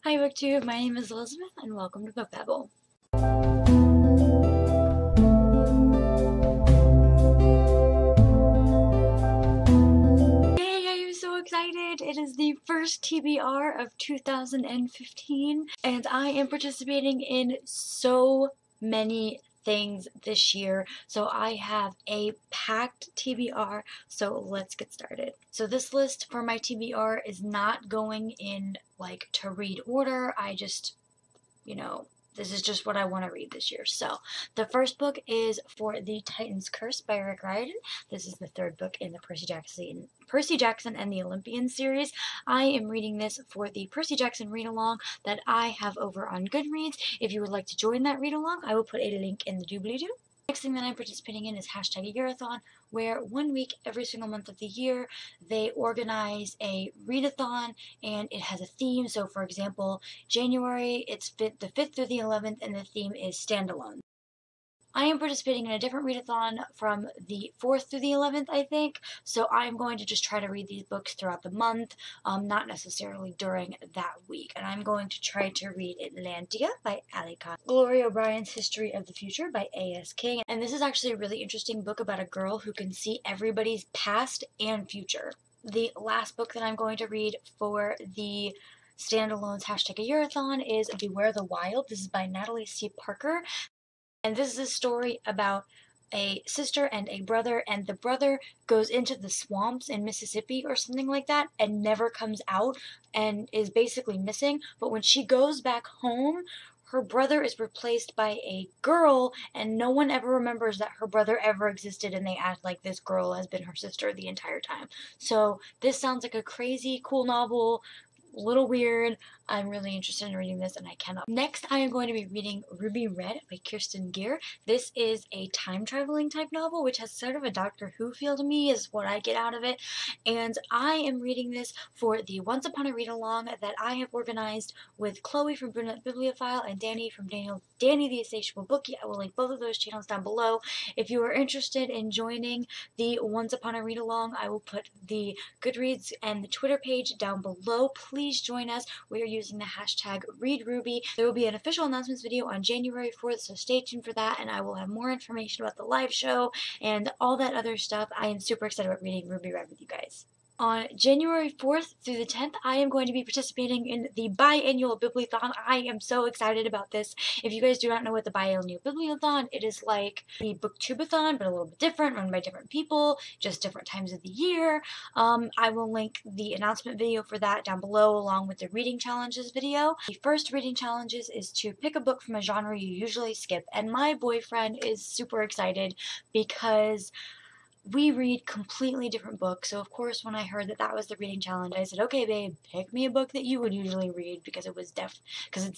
Hi BookTube, my name is Elizabeth and welcome to Book Babble. Yay, I am so excited! It is the first TBR of 2015 and I am participating in so many things this year. So I have a packed TBR, so let's get started. So this list for my TBR is not going in like to read order. I just, this is just what I want to read this year. So, the first book is For the Titan's Curse by Rick Riordan. This is the third book in the Percy Jackson and the Olympian series. I am reading this for the Percy Jackson read-along that I have over on Goodreads. If you would like to join that read-along, I will put a link in the doobly-doo. Next thing that I'm participating in is #Readathon, where 1 week every single month of the year they organize a readathon and it has a theme. So for example, January it's the 5th through the 11th and the theme is standalone. I am participating in a different readathon from the 4th through the 11th, I think, so I'm going to just try to read these books throughout the month, not necessarily during that week. And I'm going to try to read Atlantia by Ali Khan, Gloria O'Brien's History of the Future by A.S. King, and this is actually a really interesting book about a girl who can see everybody's past and future. The last book that I'm going to read for the standalones #Readathon is Beware the Wild. This is by Natalie C. Parker. And this is a story about a sister and a brother, and the brother goes into the swamps in Mississippi or something like that and never comes out and is basically missing. But when she goes back home, her brother is replaced by a girl, and no one ever remembers that her brother ever existed, and they act like this girl has been her sister the entire time. So this sounds like a crazy, cool novel. A little weird. I'm really interested in reading this and I cannot. Next, I am going to be reading Ruby Red by Kirsten Gier. This is a time traveling type novel, which has sort of a Doctor Who feel to me, is what I get out of it. And I am reading this for the Once Upon a Read Along that I have organized with Chloe from Biannual Bibliothon and Danny from Danny the Insatiable Bookie. I will link both of those channels down below. If you are interested in joining the Once Upon a Read Along, I will put the Goodreads and the Twitter page down below. Please join us. We are using the #ReadRuby. There will be an official announcements video on January 4th, so stay tuned for that, and I will have more information about the live show and all that other stuff. I am super excited about reading Ruby Red with you guys. On January 4th through the 10th, I am going to be participating in the Biannual Bibliothon. I am so excited about this. If you guys do not know what the Biannual Bibliothon, it is like the BookTubeathon, but a little bit different, run by different people, just different times of the year. I will link the announcement video for that down below, along with the reading challenges video. The first reading challenges is to pick a book from a genre you usually skip, and my boyfriend is super excited because we read completely different books. So of course when I heard that that was the reading challenge, I said, okay babe, pick me a book that you would usually read, because it's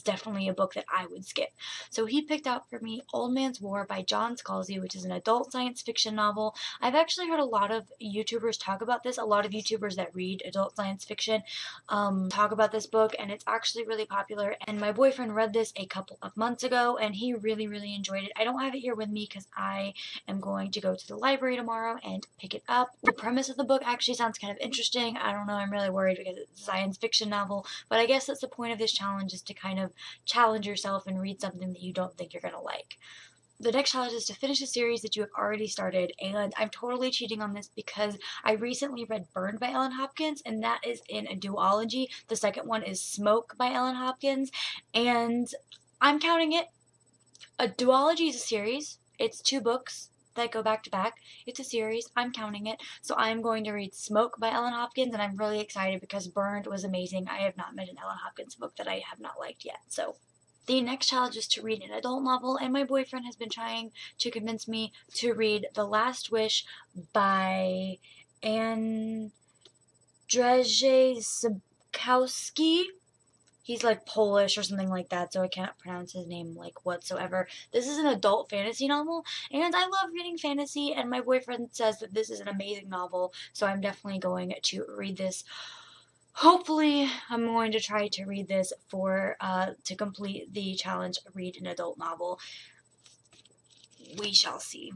definitely a book that I would skip. So he picked out for me Old Man's War by John Scalzi, which is an adult science fiction novel. I've actually heard a lot of YouTubers talk about this, a lot of YouTubers that read adult science fiction talk about this book, and it's actually really popular. And my boyfriend read this a couple of months ago and he really, really enjoyed it. I don't have it here with me because I am going to go to the library tomorrow and pick it up. The premise of the book actually sounds kind of interesting. I don't know, I'm really worried because it's a science fiction novel, but I guess that's the point of this challenge, is to kind of challenge yourself and read something that you don't think you're gonna like. The next challenge is to finish a series that you have already started, and I'm totally cheating on this because I recently read Burned by Ellen Hopkins, and that is in a duology. The second one is Smoke by Ellen Hopkins, and I'm counting it. A duology is a series. It's 2 books that go back to back. It's a series. I'm counting it. So I'm going to read Smoke by Ellen Hopkins, and I'm really excited because Burned was amazing. I have not met an Ellen Hopkins book that I have not liked yet. So the next challenge is to read an adult novel, and my boyfriend has been trying to convince me to read The Last Wish by Andrzej Sapkowski. He's like Polish or something like that, so I can't pronounce his name like whatsoever. This is an adult fantasy novel, and I love reading fantasy, and my boyfriend says that this is an amazing novel, so I'm definitely going to read this. Hopefully, I'm going to try to read this to complete the challenge, read an adult novel. We shall see.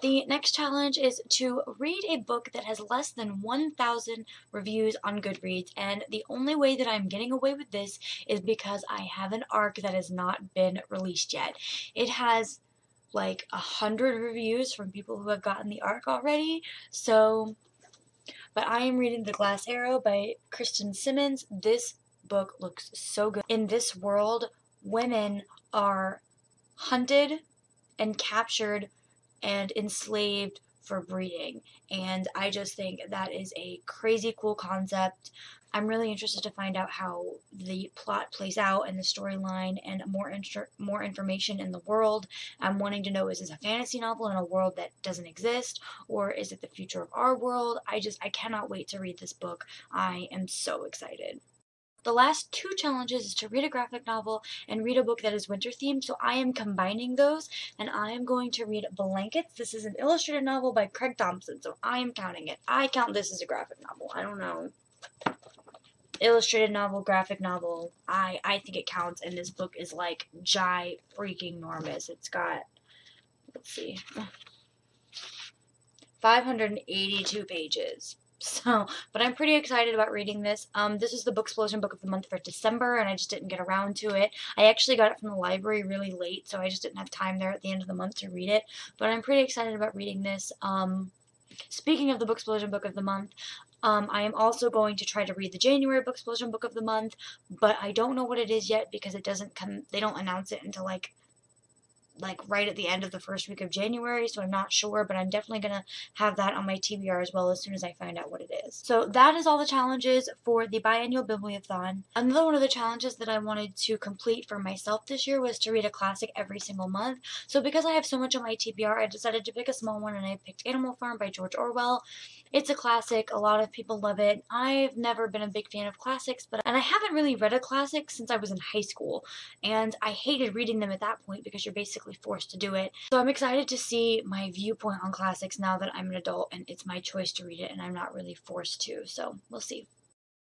The next challenge is to read a book that has less than 1,000 reviews on Goodreads, and the only way that I'm getting away with this is because I have an ARC that has not been released yet. It has like 100 reviews from people who have gotten the ARC already, so, but I am reading The Glass Arrow by Kristen Simmons. This book looks so good. In this world, women are hunted and captured and enslaved for breeding, and I just think that is a crazy cool concept. I'm really interested to find out how the plot plays out and the storyline and more information in the world. I'm wanting to know, is this a fantasy novel in a world that doesn't exist, or is it the future of our world? I cannot wait to read this book. I am so excited. The last two challenges is to read a graphic novel and read a book that is winter themed, so I am combining those, and I am going to read Blankets. This is an illustrated novel by Craig Thompson, so I am counting it. I count this as a graphic novel. I don't know. Illustrated novel, graphic novel, I think it counts, and this book is like freaking enormous. It's got, let's see, 582 pages. So, but I'm pretty excited about reading this. This is the Booksplosion Book of the Month for December, and I just didn't get around to it. I actually got it from the library really late, so I just didn't have time there at the end of the month to read it. But I'm pretty excited about reading this. Speaking of the Booksplosion Book of the Month, I am also going to try to read the January Booksplosion Book of the Month, but I don't know what it is yet because it doesn't come, they don't announce it until like right at the end of the first week of January, so I'm not sure, but I'm definitely going to have that on my TBR as well as soon as I find out what it is. So that is all the challenges for the Biannual Bibliothon. Another one of the challenges that I wanted to complete for myself this year was to read a classic every single month. So because I have so much on my TBR, I decided to pick a small one, and I picked Animal Farm by George Orwell. It's a classic. A lot of people love it. I've never been a big fan of classics, and I haven't really read a classic since I was in high school, and I hated reading them at that point because you're basically forced to do it. So I'm excited to see my viewpoint on classics now that I'm an adult and it's my choice to read it and I'm not really forced to, so we'll see.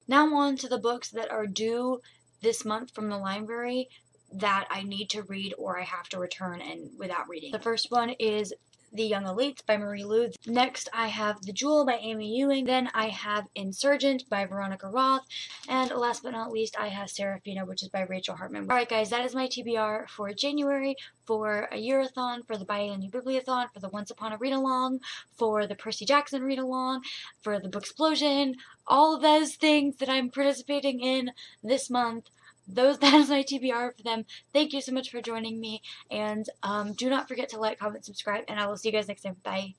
Now on to the books that are due this month from the library that I need to read or I have to return and without reading. The first one is The Young Elites by Marie Lu. Next, I have The Jewel by Amy Ewing. Then I have Insurgent by Veronica Roth. And last but not least, I have Serafina, which is by Rachel Hartman. Alright guys, that is my TBR for January, for a Yearathon, for the Biannual Bibliothon, for the Once Upon a Read-Along, for the Percy Jackson Read-Along, for the Booksplosion, all of those things that I'm participating in this month. That is my TBR for them. Thank you so much for joining me, and do not forget to like, comment, subscribe, and I will see you guys next time. Bye.